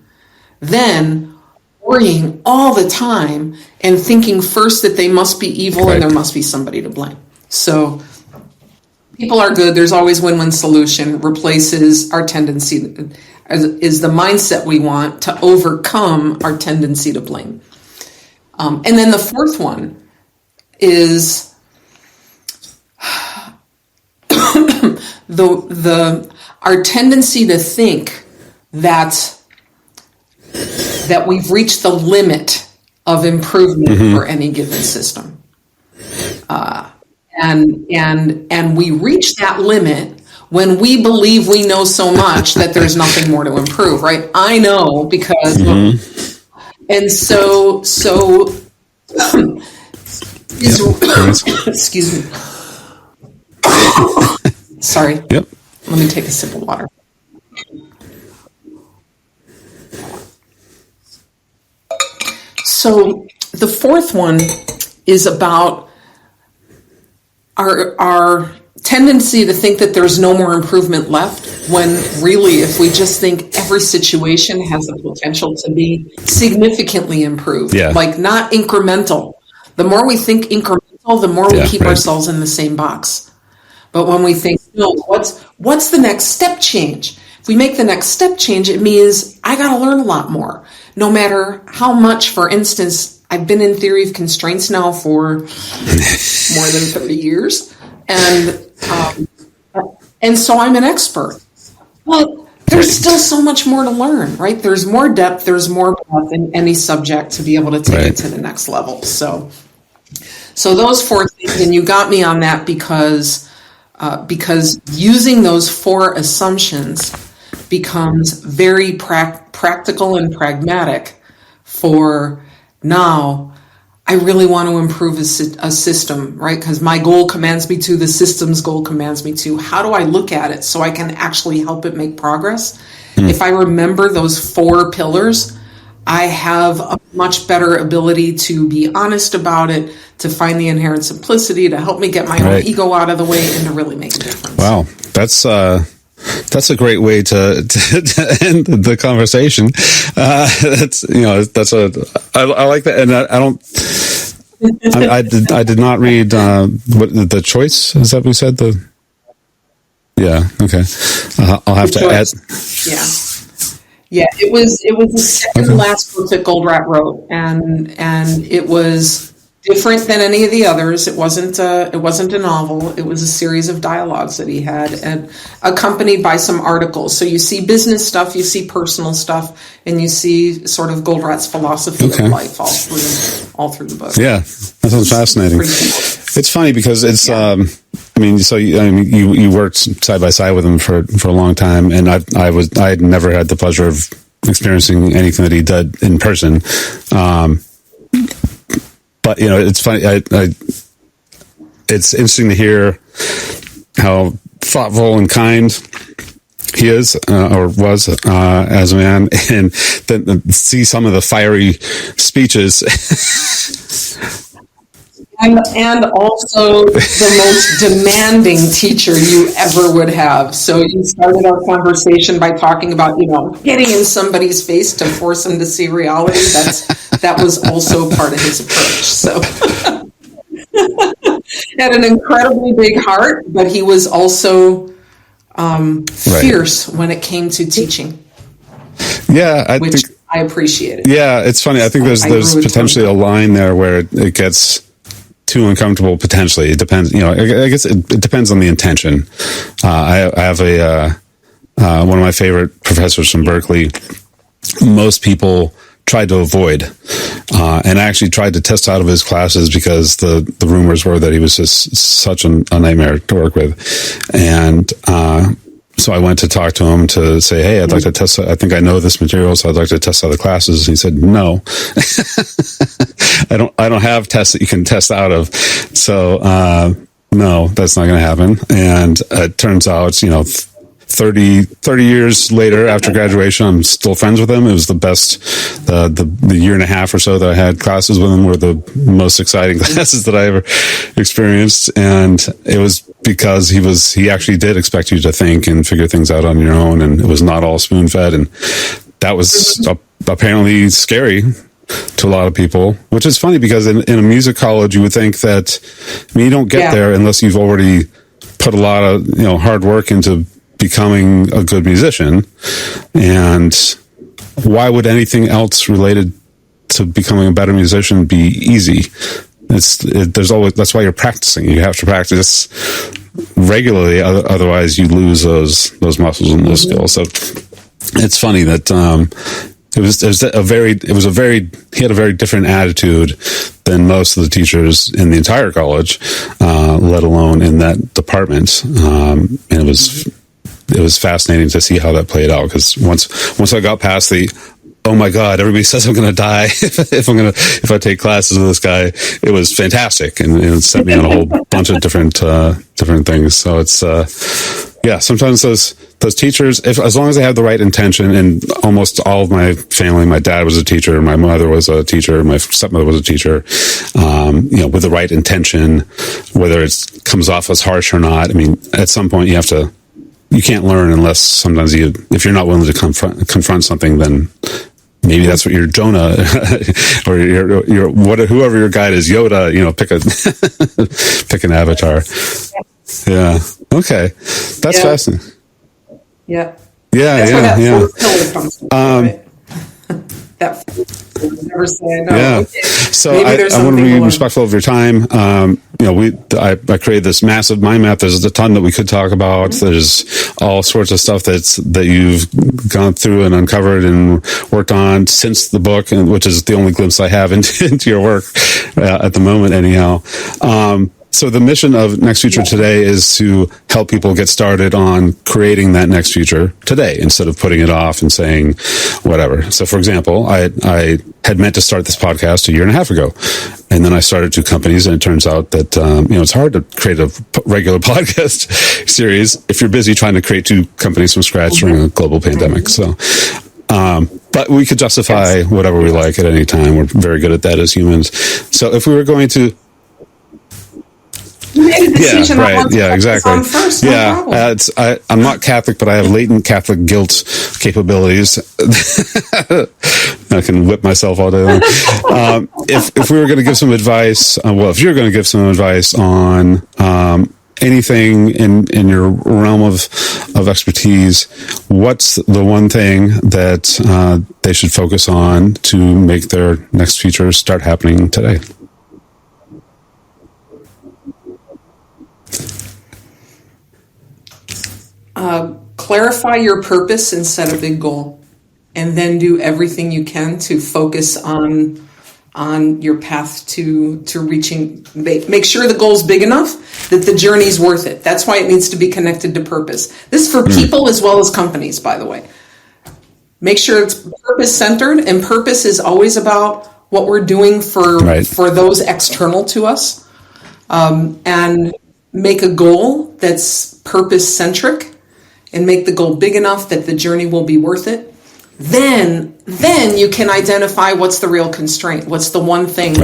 than worrying all the time and thinking first that they must be evil and there must be somebody to blame. So people are good. There's always win-win solution replaces our tendency, is the mindset we want to overcome our tendency to blame. And then the fourth one is our tendency to think that we've reached the limit of improvement for any given system. And we reach that limit when we believe we know so much that there's nothing more to improve, right? I know because, and so excuse me. Sorry. Yep. Let me take a sip of water. So the fourth one is about our tendency to think that there's no more improvement left, when really, if we just think every situation has the potential to be significantly improved, like not incremental. The more we think incremental, the more we keep ourselves in the same box. But when we think, no, what's the next step change? If we make the next step change, it means I got to learn a lot more. No matter how much, for instance, I've been in theory of constraints now for more than 30 years. And so I'm an expert. But there's still so much more to learn, right? There's more depth, there's more breadth in any subject to be able to take it to the next level. So those four things, and you got me on that because using those four assumptions becomes very practical and pragmatic for now. I really want to improve a system, right? Because my goal commands me to, the system's goal commands me to. How do I look at it so I can actually help it make progress? If I remember those four pillars, I have a much better ability to be honest about it, to find the inherent simplicity, to help me get my own ego out of the way, and to really make a difference. Wow, that's a great way to end the conversation. I like that, and I did not read what the choice. Is that what we said? Yeah, it was the second to last book that Goldratt wrote, and it was different than any of the others. It wasn't a novel. It was a series of dialogues that he had, and accompanied by some articles. So you see business stuff, you see personal stuff, and you see sort of Goldratt's philosophy of life all through the book. Yeah, that sounds fascinating. It's funny because it's. Yeah. You worked side by side with him for a long time, and I had never had the pleasure of experiencing anything that he did in person. But it's funny. It's interesting to hear how thoughtful and kind he is or was as a man, and then see some of the fiery speeches. And also the most demanding teacher you ever would have. So you started our conversation by talking about, getting in somebody's face to force them to see reality. That was also part of his approach. So he had an incredibly big heart, but he was also fierce when it came to teaching. Yeah, I appreciated. Yeah, it's funny. I think there's potentially a line there where it gets too uncomfortable. Potentially, it depends. I guess it depends on the intention. I have one of my favorite professors from Berkeley. Most people tried to avoid, and I actually tried to test out of his classes because the rumors were that he was just such a nightmare to work with, and so I went to talk to him to say, hey, I'd like to test. I think I know this material, so I'd like to test out the classes. And he said, no, I don't have tests that you can test out of. So, no, that's not going to happen. And it turns out, 30 years later after graduation, I'm still friends with him. It was the best, the year and a half or so that I had classes with him were the most exciting classes that I ever experienced. And it was because he actually did expect you to think and figure things out on your own. And it was not all spoon fed. And that was apparently scary to a lot of people, which is funny because in a music college, you would think that, you don't get there unless you've already put a lot of, hard work into becoming a good musician. And why would anything else related to becoming a better musician be easy? That's why you're practicing. You have to practice regularly, otherwise you lose those muscles and those skills. So it's funny that he had a very different attitude than most of the teachers in the entire college, let alone in that department. And it was fascinating to see how that played out, because once I got past the, oh my God, everybody says I'm going to die if I take classes with this guy, it was fantastic, and it set me on a whole bunch of different things. So it's sometimes those teachers, as long as they have the right intention, and almost all of my family, my dad was a teacher, my mother was a teacher, my stepmother was a teacher, with the right intention, whether it comes off as harsh or not. At some point you can't learn unless sometimes if you're not willing to confront something, then maybe that's what your Jonah or your whoever your guide is, Yoda, pick an avatar. Yeah. Okay. That's fascinating. Yeah. Yeah. That's where that fourth pillar comes from, right? That never say no. Yeah. Okay. So I want to be respectful of your time. I created this massive mind map. There's a ton that we could talk about. There's all sorts of stuff that you've gone through and uncovered and worked on since the book, and which is the only glimpse I have into your work at the moment, anyhow. So the mission of Next Future Today is to help people get started on creating that next future today, instead of putting it off and saying whatever. So, for example, I had meant to start this podcast a year and a half ago, and then I started 2 companies, and it turns out that it's hard to create a regular podcast series if you're busy trying to create 2 companies from scratch during a global pandemic. So, but we could justify whatever we like at any time. We're very good at that as humans. So, if we were going to You made a decision. Exactly. First, I'm not Catholic, but I have latent Catholic guilt capabilities. I can whip myself all day long. If we were going to give some advice, if you're going to give some advice on anything in your realm of expertise, what's the one thing that they should focus on to make their next features start happening today? Clarify your purpose and set a big goal, and then do everything you can to focus on your path to reaching. Make sure the goal's big enough that the journey's worth it. That's why it needs to be connected to purpose. This is for people as well as companies, by the way. Make sure it's purpose centered, and purpose is always about what we're doing for those external to us, and make a goal that's purpose centric, and make the goal big enough that the journey will be worth it. Then you can identify what's the real constraint. What's the one thing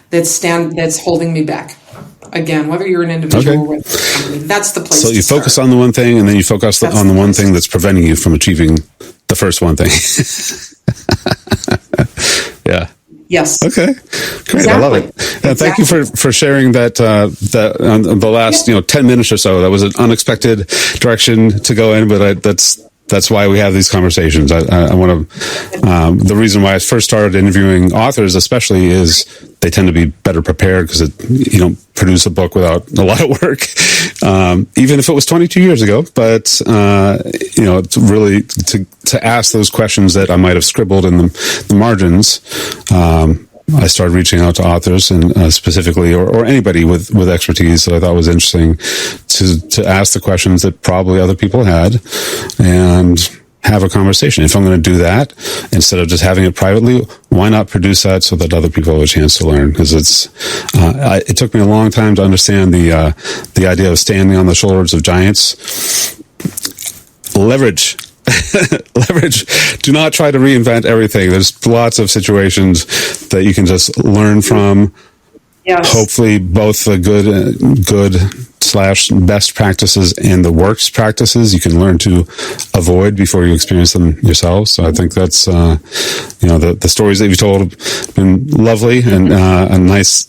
that's holding me back? Again, whether you're an individual or a company, that's the place. So you start. focus on the one thing, and then you focus on the one thing that's preventing you from achieving the first one thing. Yeah. Yes. Okay. Great. Exactly. I love it. Thank you for sharing that. That on the last 10 minutes or so. That was an unexpected direction to go in, but that's why we have these conversations. I want to. The reason why I first started interviewing authors, especially, is they tend to be better prepared because you don't produce a book without a lot of work, even if it was 22 years ago. But it's really to ask those questions that I might have scribbled in the margins. I started reaching out to authors and specifically, or anybody with expertise that I thought was interesting, to ask the questions that probably other people had, and have a conversation. If I'm going to do that, instead of just having it privately, why not produce that so that other people have a chance to learn? Because it took me a long time to understand the idea of standing on the shoulders of giants. Leverage. Do not try to reinvent everything. There's lots of situations that you can just learn from. Yes. Hopefully both the good/best practices and the worst practices you can learn to avoid before you experience them yourself. So I think that's, the stories that you told have been lovely, and a nice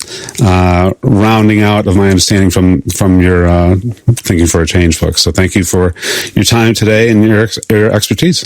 rounding out of my understanding from your Thinking for a Change book. So thank you for your time today and your expertise.